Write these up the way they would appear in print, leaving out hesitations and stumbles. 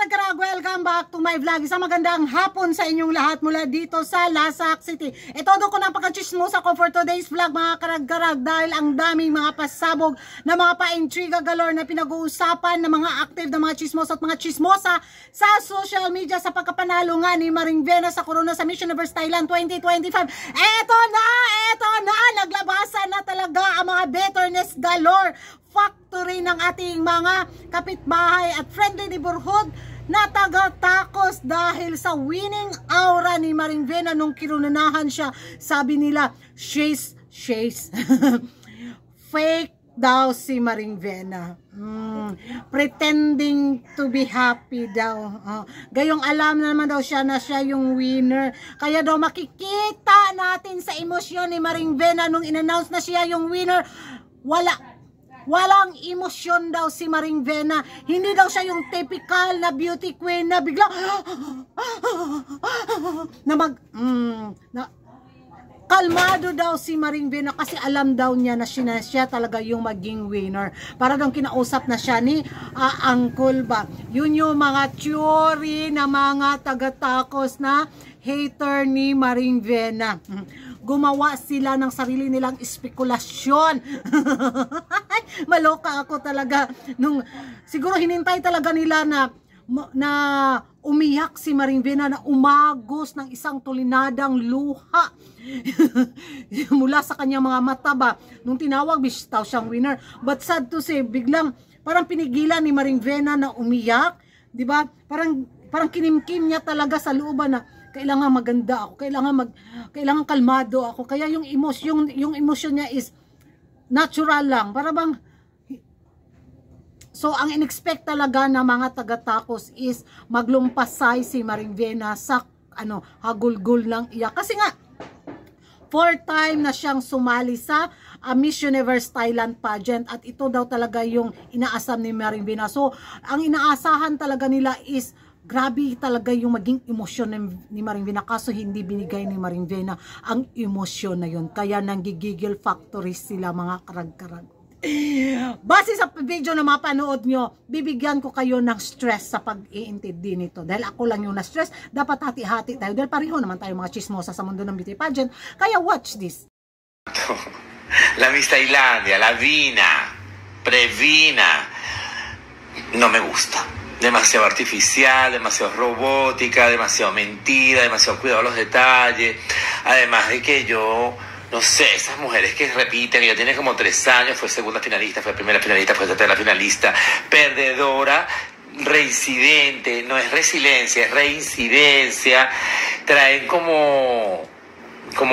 karag-karag, welcome back to my vlog. Isang magandang hapon sa inyong lahat mula dito sa Lasak City. Ito doon ko napaka-chismosa ko for today's vlog mga karag-karag dahil ang daming mga pasabog na mga pa-intriga galore na pinag-uusapan ng mga active na mga chismosa at mga chismosa sa social media sa pagkapanalo nga ni Maring Vena sa Corona sa Miss Universe Thailand 2025. Ito na, naglabasan na talaga ang mga bitterness galore factory ng ating mga kapitbahay at friendly neighborhood na taga-takos dahil sa winning aura ni Maring Vena nung kinunahan siya. Sabi nila, she's fake daw si Maring Vena. Pretending to be happy daw. Gayong alam naman daw siya na siya yung winner. Kaya daw makikita natin sa emosyon ni Maring Vena nung in-announce na siya yung winner. Walang emosyon daw si Maring Vena. Hindi daw siya yung typical na beauty queen na bigla kalmado daw si Maring Vena kasi alam daw niya na siya talaga yung maging winner. Para daw kinausap na siya ni Uncle ba. Yun yung mga theory na mga taga-takos na hater ni Maring Vena. Gumawa sila ng sarili nilang espekulasyon. Maloka ako talaga nung siguro hinintay talaga nila na umiyak si Maring Vena na umagos ng isang tulinadang luha mula sa kanyang mga mata ba nung tinawag bitaw siyang winner. But sad to say, biglang parang pinigilan ni Maring Vena na umiyak, 'di ba? Parang kinimkim niya talaga sa looban na kailangan maganda ako, kailangan kalmado ako. Kaya yung emosyon niya is natural lang. Para bang so ang in-expect talaga ng mga taga-takos is maglumpasay si Maring Vena sa hagulgul ng iyak. Kasi nga 4th time na siyang sumali sa Miss Universe Thailand pageant at ito daw talaga yung inaasam ni Maring Vena. So ang inaasahan talaga nila is grabe talaga yung maging emosyon ni Maring Vena, kaso hindi binigay ni Maring Vena ang emosyon na yun. Kaya nanggigigil factory sila mga karag-karag. Base sa video na mapanood nyo, bibigyan ko kayo ng stress sa pag-iintindi nito. Dahil ako lang yung na-stress, dapat hati-hati tayo. Dahil pareho naman tayo mga chismosa sa mundo ng beauty pageant. Kaya watch this. La Miss Tailandia, la Vina, Previna, no me gusta. Demasiado artificial, demasiado robótica, demasiado mentira, demasiado cuidado de los detalles. Además de que yo, no sé, esas mujeres que repiten, ella tiene como 3 años, fue segunda finalista, fue primera finalista, fue tercera finalista, perdedora, reincidente, no es resiliencia, es reincidencia, traen como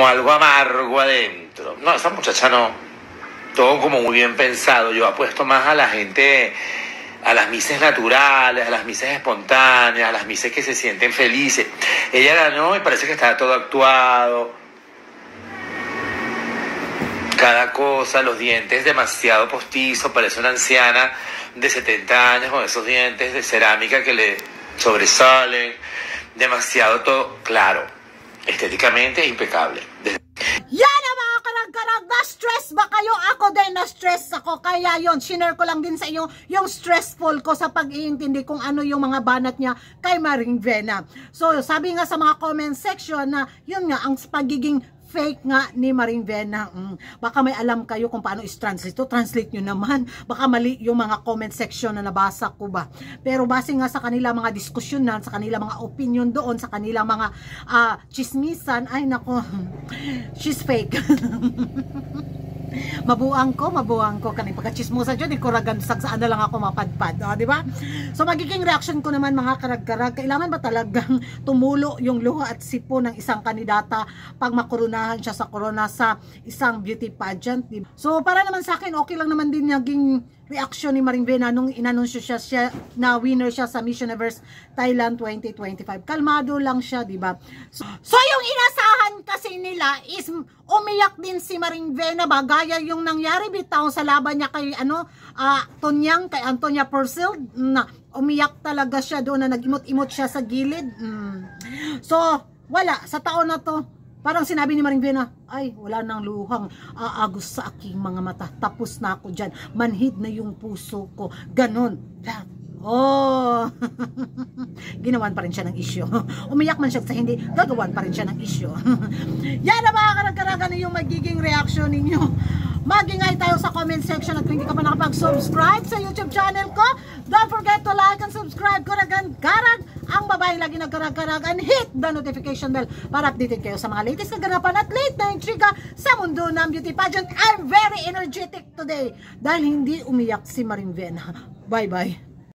algo amargo adentro. No, esa muchacha no, todo como muy bien pensado. Yo apuesto más a la gente, a las mises naturales, a las mises espontáneas, a las mises que se sienten felices. Ella ganó y parece que estaba todo actuado. Cada cosa, los dientes demasiado postizos, parece una anciana de 70 años con esos dientes de cerámica que le sobresalen. Demasiado todo, claro, estéticamente impecable. Yan ang mga karag-karag, na-stress ba kayo? Ako din na-stress ako. Kaya yon, shinare ko lang din sa inyo yung stressful ko sa pag-iintindi kung ano yung mga banat niya kay Maring Vena. So sabi nga sa mga comment section na yun nga ang pagiging fake nga ni Maring Vena. Baka may alam kayo kung paano is-translate ito. Translate nyo naman. Baka mali yung mga comment section na nabasa ko ba. Pero base nga sa kanila mga diskusyonan, sa kanila mga opinion doon, sa kanila mga chismisan, ay nako, she's fake. Mabuang ko kaning pagka-chismosa dyan, ikuragan saan na lang ako mapadpad, di ba? So magiging reaction ko naman mga karag-karag, kailangan ba talagang tumulo yung luha at sipo ng isang kandidata pag makurunahan siya sa Corona sa isang beauty pageant, diba? So para naman sa akin, okay lang naman din naging reaction ni Maring Vena nung inanunsyo siya na winner siya sa Miss Universe Thailand 2025. Kalmado lang siya, di ba? So yung inasahan kasi nila is umiyak din si Maring Vena ba, gaya yung nangyari bitaw sa laban niya kay Tonyang, kay Antonia Purcell, na umiyak talaga siya doon na nag-imot-imot siya sa gilid. So wala sa taon na to. Parang sinabi ni Maring Vena, ay wala nang luhang aagos sa aking mga mata. Tapos na ako dyan. Manhid na yung puso ko. Ganon. Oh. Ginawan pa rin siya ng issue. Umiyak man siya sa hindi, gagawan pa rin siya ng issue. Yan na mga karag-karagan yung magiging reaction ninyo. Mag-ingay tayo sa comment section at kung hindi ka pa nakapag-subscribe sa YouTube channel ko, don't forget to like and subscribe. Karag-karag ang babaeng lagi nagkarag-karag, and hit the notification bell para updated kayo sa mga latest kaganapan at late na intriga sa mundo ng beauty pageant. I'm very energetic today dahil hindi umiyak si Marimven. Bye-bye.